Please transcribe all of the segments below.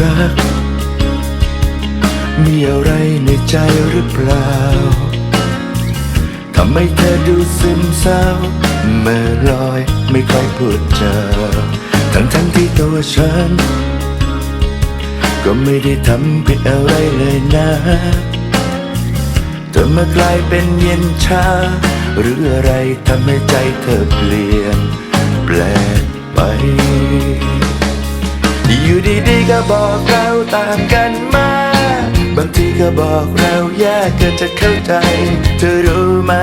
รักมีอะไรในใจหรือเปล่าทำให้เธอดูซึมเศร้าเมื่อลอยไม่ค่อยพูดจาทั้งที่ตัวฉันก็ไม่ได้ทำผิดอะไรเลยนะเธอมากลายเป็นเย็นชาหรืออะไรทำให้ใจเธอเปลี่ยนแปลกไปอยู่ดีๆก็บอกเราต่างกันมาบางทีก็บอกเราแยกกันจะเข้าใจเธอรู้ไหม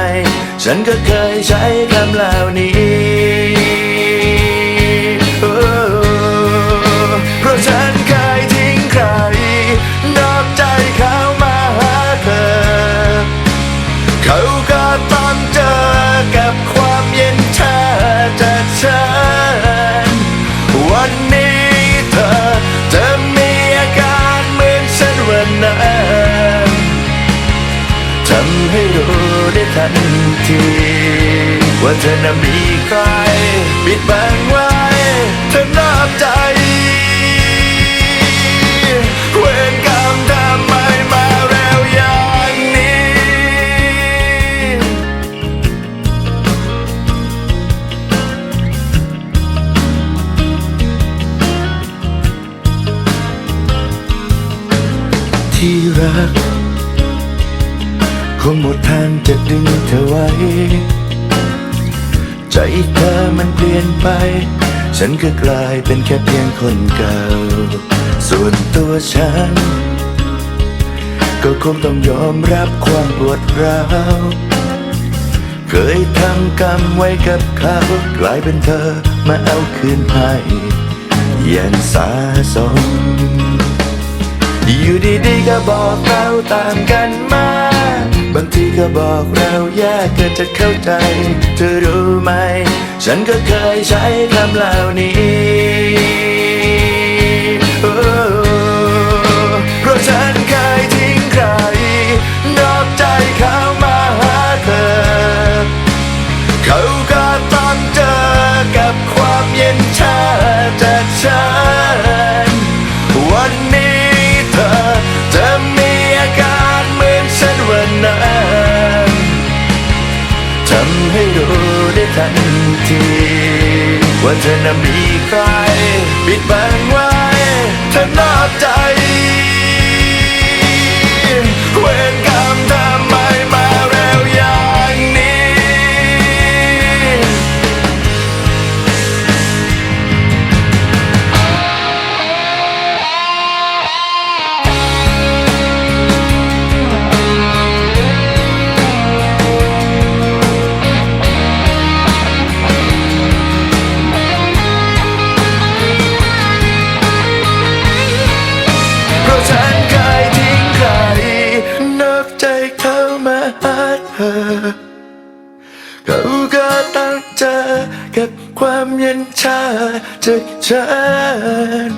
ฉันก็เคยใช้คำเหล่านี้เพราะฉันเคยทิ้งใครนอกใจเขามาหาเธอเขาก็ต้องเจอกับความเย็นชาจากฉันวันนี้เธอจะมีอาการเหมือนฉันวันนั้นทำให้รู้ได้ทันทีว่าเธอน่ะมีใครปิดบังไว้เธอนอกใจเวรกรรมทำไมมาเร็วอย่างนี้ที่รักคงหมดทางจะดึงเธอไว้ใจเธอมันเปลี่ยนไปฉันก็กลายเป็นแค่เพียงคนเก่าส่วนตัวฉันก็คงต้องยอมรับความปวดร้าวเคยทำกรรมไว้กับเขากลายเป็นเธอมาเอาคืนให้อย่างสาสมอยู่ดีๆก็บอกเราต่างกันมาบางทีก็บอกเราแยกกันจะเข้าใจเธอรู้ไหมฉันก็เคยใช้คำเหล่านี้เพราะฉันเคยทิ้งใครนอกใจเขามาหาเธอเขาก็ต้องเจอกับความเย็นชาจากฉันวันนี้เธอจะมีอาการเหมือนฉันวันนั้นทำให้รู้ได้ทันทีว่าเธอน่ะมีใครปิดบังไว้เธอนอกใจเวรกรรมทำไมมาเร็วอย่างนี้ฉันเคยทิ้งใครนอกใจเขามาหาเธอเขาก็ต้องเจอกับความเย็นชาจากฉัน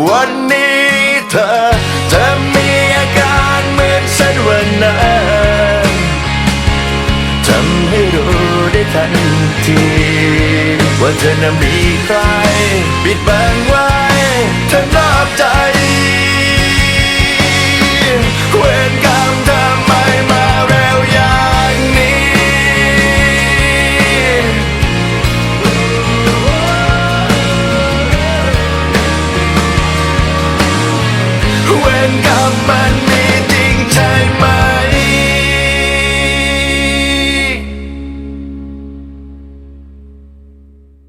วันนี้เธอจะมีอาการเหมือนฉันวันนั้นทำให้รู้ได้ทันทีว่าเธอน่ะมีใครปิดบังไว้เธอนอกใจเวรกรรมทำไมมาเร็วอย่างนี้เวรกรรม